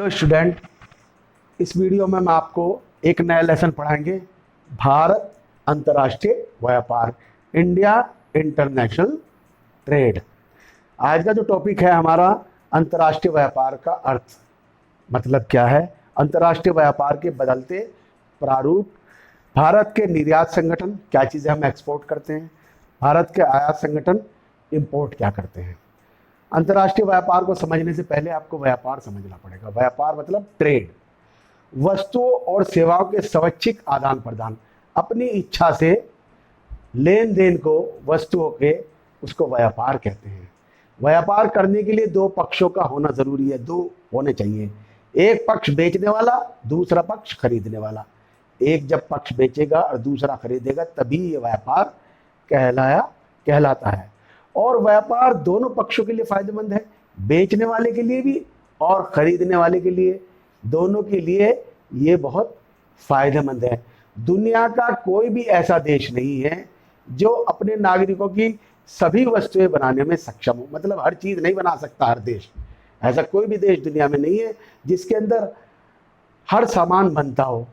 तो स्टूडेंट, इस वीडियो में मैं आपको एक नया लेसन पढ़ाएंगे। भारत अंतर्राष्ट्रीय व्यापार, इंडिया इंटरनेशनल ट्रेड। आज का जो टॉपिक है हमारा, अंतर्राष्ट्रीय व्यापार का अर्थ, मतलब क्या है, अंतर्राष्ट्रीय व्यापार के बदलते प्रारूप, भारत के निर्यात संगठन, क्या चीज़ें हम एक्सपोर्ट करते हैं, भारत के आयात संगठन इंपोर्ट क्या करते हैं। अंतर्राष्ट्रीय व्यापार को समझने से पहले आपको व्यापार समझना पड़ेगा। व्यापार मतलब ट्रेड, वस्तुओं और सेवाओं के स्वैच्छिक आदान प्रदान, अपनी इच्छा से लेन देन को वस्तुओं के, उसको व्यापार कहते हैं। व्यापार करने के लिए दो पक्षों का होना जरूरी है, दो होने चाहिए, एक पक्ष बेचने वाला, दूसरा पक्ष खरीदने वाला। एक जब पक्ष बेचेगा और दूसरा खरीदेगा तभी ये व्यापार कहलाता है। और व्यापार दोनों पक्षों के लिए फायदेमंद है, बेचने वाले के लिए भी और खरीदने वाले के लिए, दोनों के लिए ये बहुत फायदेमंद है। दुनिया का कोई भी ऐसा देश नहीं है जो अपने नागरिकों की सभी वस्तुएं बनाने में सक्षम हो, मतलब हर चीज नहीं बना सकता हर देश। ऐसा कोई भी देश दुनिया में नहीं है जिसके अंदर हर सामान बनता हो।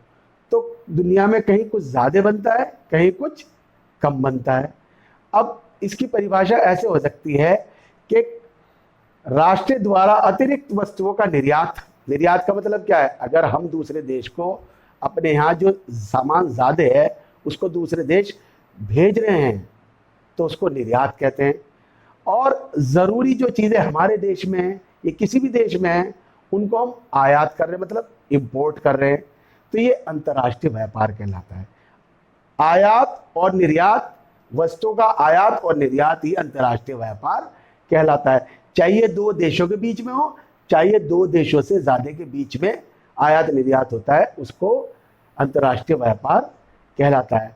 तो दुनिया में कहीं कुछ ज्यादा बनता है, कहीं कुछ कम बनता है। अब इसकी परिभाषा ऐसे हो सकती है कि राष्ट्र द्वारा अतिरिक्त वस्तुओं का निर्यात का मतलब क्या है, अगर हम दूसरे देश को अपने यहाँ जो सामान ज्यादा है उसको दूसरे देश भेज रहे हैं तो उसको निर्यात कहते हैं। और जरूरी जो चीजें हमारे देश में हैं या किसी भी देश में हैं उनको हम आयात कर रहे हैं, मतलब इंपोर्ट कर रहे हैं, तो ये अंतर्राष्ट्रीय व्यापार कहलाता है। आयात और निर्यात, वस्तुओं का आयात और निर्यात ही अंतर्राष्ट्रीय व्यापार कहलाता है। चाहिए दो देशों के बीच में हो, चाहिए दो देशों से ज्यादा के बीच में आयात निर्यात होता है, उसको अंतर्राष्ट्रीय व्यापार कहलाता है।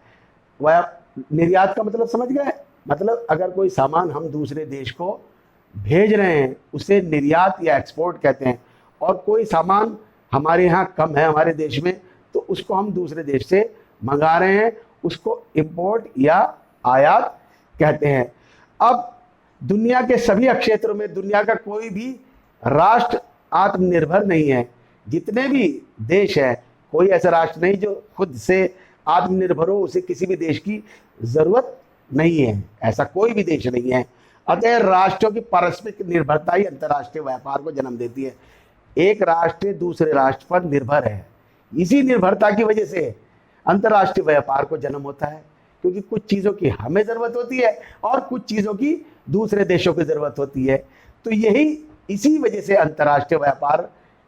निर्यात का मतलब समझ गए, मतलब अगर कोई सामान हम दूसरे देश को भेज रहे हैं उसे निर्यात या एक्सपोर्ट कहते हैं। और कोई सामान हमारे यहाँ कम है हमारे देश में तो उसको हम दूसरे देश से मंगा रहे हैं, उसको इंपोर्ट या आयात कहते हैं। अब दुनिया के सभी क्षेत्रों में दुनिया का कोई भी राष्ट्र आत्मनिर्भर नहीं है। जितने भी देश हैं, कोई ऐसा राष्ट्र नहीं जो खुद से आत्मनिर्भर हो, उसे किसी भी देश की जरूरत नहीं है, ऐसा कोई भी देश नहीं है। अतः राष्ट्रों की पारस्परिक निर्भरता ही अंतर्राष्ट्रीय व्यापार को जन्म देती है। एक राष्ट्र दूसरे राष्ट्र पर निर्भर है, इसी निर्भरता की वजह से अंतर्राष्ट्रीय व्यापार को जन्म होता है, क्योंकि कुछ चीजों की हमें जरूरत होती है और कुछ चीजों की दूसरे देशों की जरूरत होती है। तो यही इसी वजह से अंतर्राष्ट्रीय व्यापार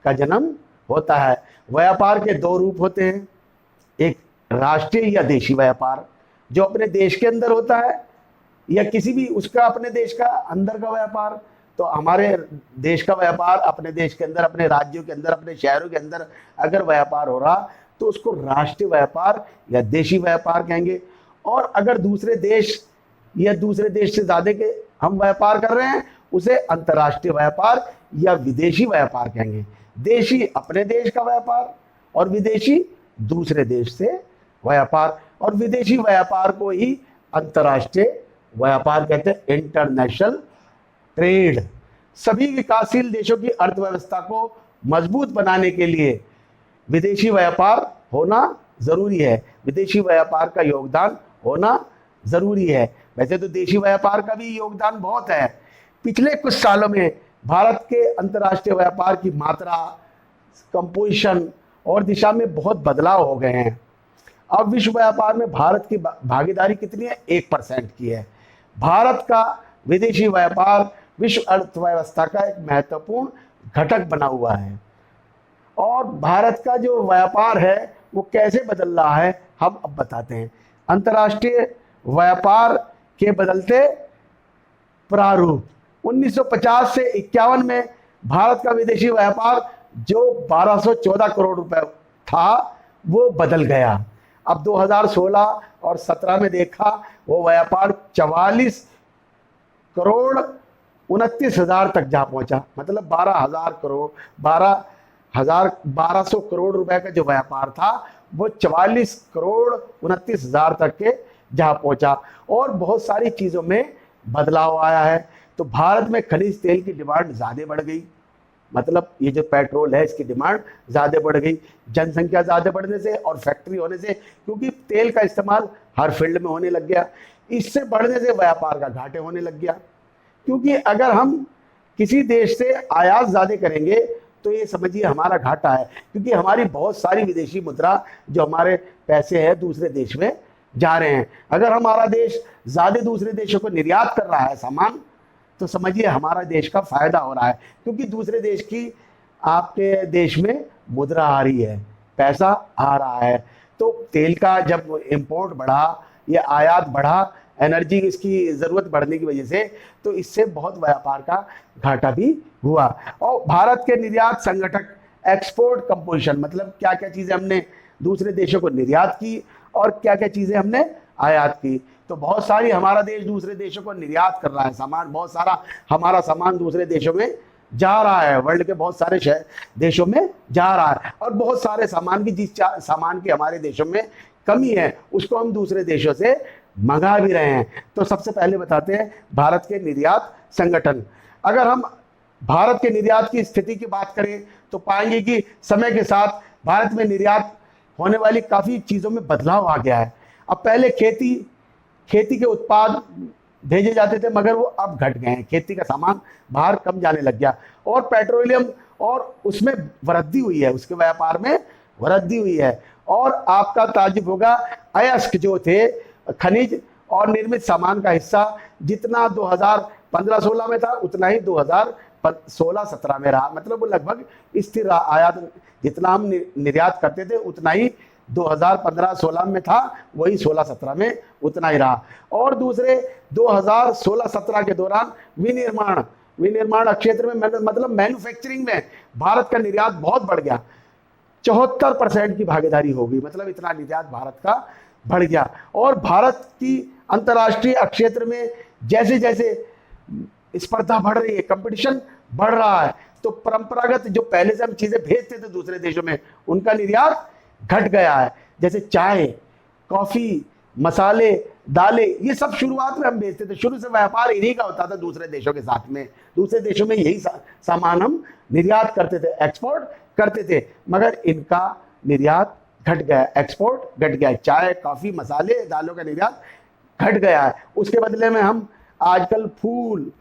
का जन्म होता है। व्यापार के दो रूप होते हैं, एक राष्ट्रीय या देशी व्यापार जो अपने देश के अंदर होता है, या किसी भी उसका अपने देश का अंदर का व्यापार। तो हमारे देश का व्यापार अपने देश के अंदर, अपने राज्यों के अंदर, अपने शहरों के अंदर अगर व्यापार हो रहा तो उसको राष्ट्रीय व्यापार या देशी व्यापार कहेंगे। और अगर दूसरे देश या दूसरे देश से ज्यादा के हम व्यापार कर रहे हैं उसे अंतर्राष्ट्रीय व्यापार या विदेशी व्यापार कहेंगे। देशी अपने देश का व्यापार और विदेशी दूसरे देश से व्यापार, और विदेशी व्यापार को ही अंतर्राष्ट्रीय व्यापार कहते हैं, इंटरनेशनल ट्रेड। सभी विकासशील देशों की अर्थव्यवस्था को मजबूत बनाने के लिए विदेशी व्यापार होना जरूरी है, विदेशी व्यापार का योगदान होना जरूरी है। वैसे तो देशी व्यापार का भी योगदान बहुत है। पिछले कुछ सालों में भारत के अंतर्राष्ट्रीय व्यापार की मात्रा, कंपोजिशन और दिशा में बहुत बदलाव हो गए हैं। अब विश्व व्यापार में भारत की भागीदारी कितनी है, 1% की है। भारत का विदेशी व्यापार विश्व अर्थव्यवस्था का एक महत्वपूर्ण घटक बना हुआ है। और भारत का जो व्यापार है वो कैसे बदल रहा है हम अब बताते हैं। अंतर्राष्ट्रीय व्यापार के बदलते प्रारूप, 1950 से 51 में भारत का विदेशी व्यापार जो 1214 करोड़ रुपए था वो बदल गया। अब 2016 और 17 में देखा वो व्यापार 44 करोड़ 29 हजार तक जा पहुंचा, मतलब 1200 करोड़ रुपए का जो व्यापार था वो 44 करोड़ 29 हजार तक के जा पहुंचा। और बहुत सारी चीजों में बदलाव आया है। तो भारत में खनिज तेल की डिमांड ज्यादा बढ़ गई, मतलब ये जो पेट्रोल है इसकी डिमांड ज़्यादा बढ़ गई, जनसंख्या ज़्यादा बढ़ने से और फैक्ट्री होने से, क्योंकि तेल का इस्तेमाल हर फील्ड में होने लग गया। इससे बढ़ने से व्यापार का घाटे होने लग गया, क्योंकि अगर हम किसी देश से आयात ज़्यादा करेंगे तो ये समझिए हमारा घाटा है, क्योंकि हमारी बहुत सारी विदेशी मुद्रा जो हमारे पैसे हैं दूसरे देश में जा रहे हैं। अगर हमारा देश ज़्यादा दूसरे देशों को निर्यात कर रहा है सामान, तो समझिए हमारा देश का फायदा हो रहा है, क्योंकि दूसरे देश की आपके देश में मुद्रा आ रही है, पैसा आ रहा है। तो तेल का जब इंपोर्ट बढ़ा या आयात बढ़ा, एनर्जी इसकी ज़रूरत बढ़ने की वजह से, तो इससे बहुत व्यापार का घाटा भी हुआ। और भारत के निर्यात संगठक एक्सपोर्ट कंपोजिशन, मतलब क्या क्या चीज़ें हमने दूसरे देशों को निर्यात की और क्या क्या चीज़ें हमने आयात की। तो बहुत सारी हमारा देश दूसरे देशों को निर्यात कर रहा है सामान, बहुत सारा हमारा सामान दूसरे देशों में जा रहा है, वर्ल्ड के बहुत सारे देशों में जा रहा है। और बहुत सारे सामान की जिस सामान की हमारे देशों में कमी है उसको हम दूसरे देशों से मंगा भी रहे हैं। तो सबसे पहले बताते हैं भारत के निर्यात संगठन। अगर हम भारत के निर्यात की स्थिति की बात करें तो पाएंगे कि समय के साथ भारत में निर्यात होने वाली काफ़ी चीज़ों में बदलाव आ गया है। अब पहले खेती के उत्पाद भेजे जाते थे, मगर वो अब घट गए हैं, खेती का सामान बाहर कम जाने लग गया। और पेट्रोलियम और उसमें वृद्धि हुई है, उसके व्यापार में वृद्धि हुई है। और आपका ताज्जुब होगा, अयस्क जो थे खनिज और निर्मित सामान का हिस्सा जितना 2015-16 में था उतना ही 2016-17 में रहा, मतलब वो लगभग स्थिर रहा। आयात जितना हम निर्यात करते थे उतना ही 2015-16 में था, वही 16-17 में उतना ही रहा। और दूसरे 2016-17 के दौरान विनिर्माण क्षेत्र में, मतलब मैन्युफैक्चरिंग में भारत का निर्यात बहुत बढ़ गया, 74% की भागीदारी हो गई, मतलब इतना निर्यात भारत का बढ़ गया। और भारत की अंतर्राष्ट्रीय क्षेत्र में जैसे जैसे स्पर्धा बढ़ रही है, कंपटीशन बढ़ रहा है, तो परंपरागत जो पहले से हम चीजें भेजते थे दूसरे देशों में उनका निर्यात घट गया है। जैसे चाय, कॉफी, मसाले, दालें, ये सब शुरुआत में हम बेचते थे, शुरू से व्यापार इन्हीं का होता था दूसरे देशों के साथ में। दूसरे देशों में यही सामान हम निर्यात करते थे, एक्सपोर्ट करते थे, मगर इनका निर्यात घट गया, एक्सपोर्ट घट गया। चाय, कॉफी, मसाले, दालों का निर्यात घट गया है। उसके बदले में हम आजकल फूल,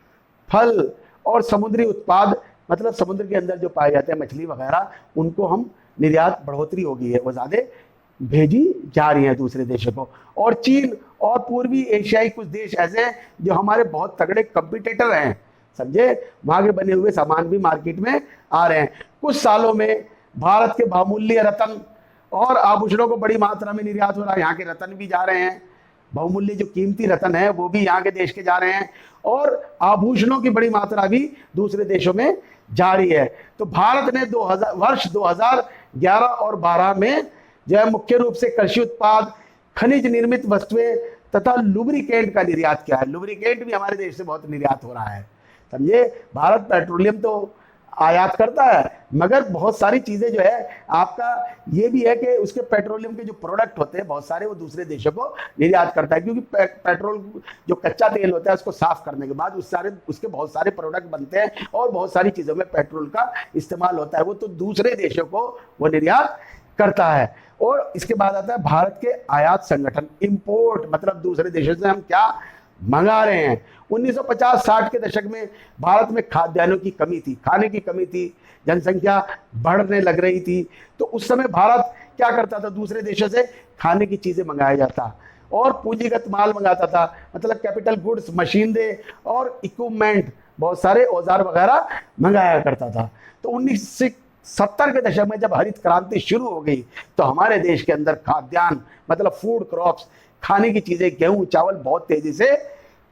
फल और समुद्री उत्पाद, मतलब समुद्र के अंदर जो पाए जाते हैं मछली वगैरह, उनको हम निर्यात बढ़ोतरी हो गई है, वो ज़्यादा भेजी जा रही है दूसरे देशों को। और चीन और पूर्वी एशियाई कुछ देश ऐसे हैं जो हमारे बहुत तगड़े कंपटीटर हैं, समझे, वहाँ के बने हुए सामान भी मार्केट में आ रहे हैं। कुछ सालों में भारत के बहुमूल्य रत्न और आभूषणों को बड़ी मात्रा में निर्यात हो रहा है, यहाँ के रत्न भी जा रहे हैं, बहुमूल्य जो कीमती रत्न है वो भी यहाँ के देश के जा रहे हैं, और आभूषणों की बड़ी मात्रा भी दूसरे देशों में जा रही है। तो भारत ने वर्ष 2011 और 12 में जो है मुख्य रूप से कृषि उत्पाद, खनिज निर्मित वस्तुएं तथा लुब्रिकेंट का निर्यात किया है। लुब्रिकेंट भी हमारे देश से बहुत निर्यात हो रहा है, समझे। भारत पेट्रोलियम तो आयात करता है, मगर बहुत सारी चीज़ें जो है आपका ये भी है कि उसके पेट्रोलियम के जो प्रोडक्ट होते हैं बहुत सारे वो दूसरे देशों को निर्यात करता है, क्योंकि पेट्रोल जो कच्चा तेल होता है उसको साफ करने के बाद उसके बहुत सारे प्रोडक्ट बनते हैं और बहुत सारी चीज़ों में पेट्रोल का इस्तेमाल होता है, वो तो दूसरे देशों को वो निर्यात करता है। और इसके बाद आता है भारत के आयात संगठन, इंपोर्ट, मतलब दूसरे देशों से हम क्या मंगा रहे हैं। 1950-60 के दशक में भारत में खाद्यान्नों की कमी थी, खाने की कमी थी, जनसंख्या बढ़ने लग रही थी, तो उस समय भारत क्या करता था, दूसरे देशों से खाने की चीज़ें मंगाया जाता और पूंजीगत माल मंगाता था, मतलब कैपिटल गुड्स, मशीनरी और इक्विपमेंट, बहुत सारे औजार वगैरह मंगाया करता था। तो 1970 के दशक में जब हरित क्रांति शुरू हो गई तो हमारे देश के अंदर खाद्यान्न, मतलब फूड क्रॉप्स, खाने की चीज़ें, गेहूं, चावल बहुत तेज़ी से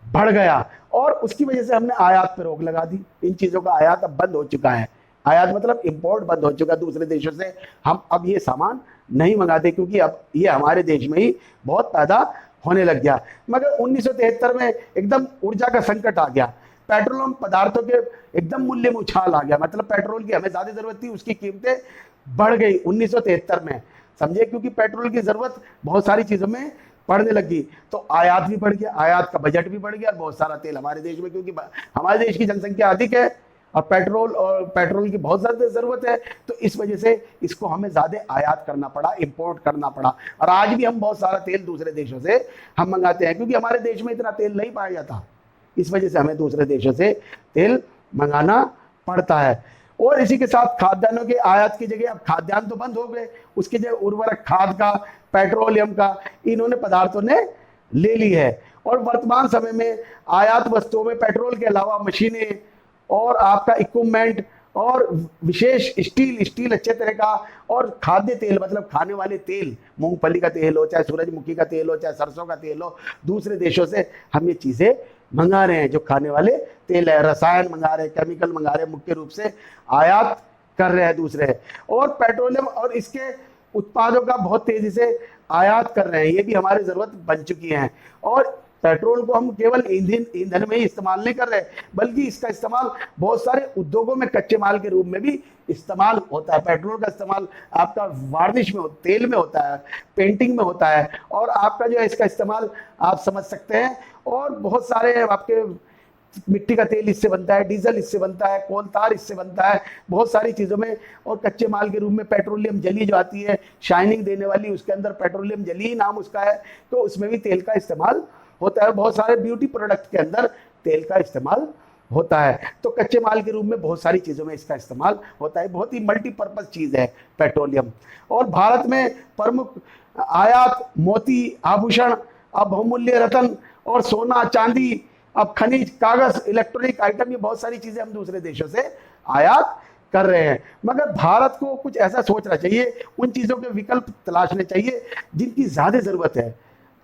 बढ़ गया, और उसकी वजह से हमने आयात पर रोक लगा दी। इन चीज़ों का आयात अब बंद हो चुका है, आयात मतलब इंपोर्ट बंद हो चुका है दूसरे देशों से। हम अब ये सामान नहीं मंगाते, क्योंकि अब ये हमारे देश में ही बहुत पैदा होने लग गया। मगर 1973 में एकदम ऊर्जा का संकट आ गया, पेट्रोलियम पदार्थों के एकदम मूल्य में उछाल आ गया, मतलब पेट्रोल की हमें ज़्यादा ज़रूरत थी, उसकी कीमतें बढ़ गई 1973 में, समझे, क्योंकि पेट्रोल की ज़रूरत बहुत सारी चीज़ों में बढ़ने लगी, तो आयात भी बढ़ गया, आयात का बजट भी बढ़ गया, बहुत सारा तेल हमारे देश में, क्योंकि हमारे देश की जनसंख्या अधिक है और पेट्रोल की बहुत ज़्यादा ज़रूरत है, तो इस वजह से इसको हमें ज़्यादा आयात करना पड़ा, इंपोर्ट करना पड़ा। और आज भी हम बहुत सारा तेल दूसरे देशों से हम मंगाते हैं, क्योंकि हमारे देश में इतना तेल नहीं पाया जाता, इस वजह से हमें दूसरे देशों से तेल मंगाना पड़ता है। और इसी के साथ खाद्यान्नों के आयात की जगह अब खाद्यान्न तो बंद हो गए, उसकी जगह उर्वरक खाद का, पेट्रोलियम का, इन्होंने पदार्थों ने ले ली है। और वर्तमान समय में आयात वस्तुओं में पेट्रोल के अलावा मशीनें और आपका इक्विपमेंट और विशेष स्टील अच्छे तरह का, और खाद्य तेल मतलब खाने वाले तेल, मूंगफली का तेल हो, चाहे सूरजमुखी का तेल हो, चाहे सरसों का तेल हो, दूसरे देशों से हम ये चीज़ें मंगा रहे हैं। जो खाने वाले तेल है, रसायन मंगा रहे हैं, केमिकल मंगा रहे हैं, मुख्य रूप से आयात कर रहे हैं दूसरे। और पेट्रोलियम और इसके उत्पादों का बहुत तेजी से आयात कर रहे हैं, ये भी हमारी ज़रूरत बन चुकी है। और पेट्रोल को हम केवल ईंधन में ही इस्तेमाल नहीं कर रहे, बल्कि इसका इस्तेमाल बहुत सारे उद्योगों में कच्चे माल के रूप में भी इस्तेमाल होता है। पेट्रोल का इस्तेमाल आपका वार्निश में, तेल में होता है, पेंटिंग में होता है, और आपका जो है इसका इस्तेमाल आप समझ सकते हैं। और बहुत सारे आपके मिट्टी का तेल इससे बनता है, डीजल इससे बनता है, कोल तार इससे बनता है, बहुत सारी चीज़ों में। और कच्चे माल के रूप में पेट्रोलियम जली जो आती है, शाइनिंग देने वाली, उसके अंदर पेट्रोलियम जली ही नाम उसका है, तो उसमें भी तेल का इस्तेमाल होता है। बहुत सारे ब्यूटी प्रोडक्ट के अंदर तेल का इस्तेमाल होता है। तो कच्चे माल के रूप में बहुत सारी चीज़ों में इसका इस्तेमाल होता है, बहुत ही मल्टीपर्पज़ चीज़ है पेट्रोलियम। और भारत में प्रमुख आयात मोती, आभूषण, अब बहुमूल्य रत्न और सोना चांदी, अब खनिज, कागज, इलेक्ट्रॉनिक आइटम, ये बहुत सारी चीज़ें हम दूसरे देशों से आयात कर रहे हैं। मगर भारत को कुछ ऐसा सोचना चाहिए, उन चीज़ों के विकल्प तलाशने चाहिए जिनकी ज़्यादा ज़रूरत है,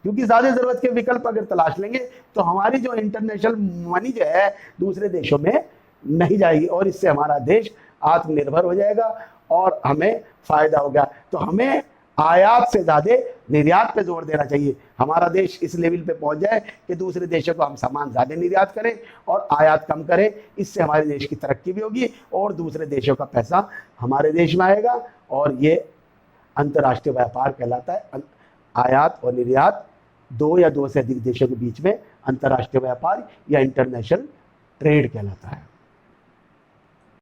क्योंकि ज़्यादा ज़रूरत के विकल्प अगर तलाश लेंगे तो हमारी जो इंटरनेशनल मनी जो है दूसरे देशों में नहीं जाएगी, और इससे हमारा देश आत्मनिर्भर हो जाएगा और हमें फ़ायदा होगा। तो हमें आयात से ज़्यादा निर्यात पे जोर देना चाहिए। हमारा देश इस लेवल पे पहुंच जाए कि दूसरे देशों को हम सामान ज़्यादा निर्यात करें और आयात कम करें, इससे हमारे देश की तरक्की भी होगी और दूसरे देशों का पैसा हमारे देश में आएगा, और ये अंतर्राष्ट्रीय व्यापार कहलाता है। आयात और निर्यात दो या दो से अधिक देशों के बीच में अंतर्राष्ट्रीय व्यापार या इंटरनेशनल ट्रेड कहलाता है।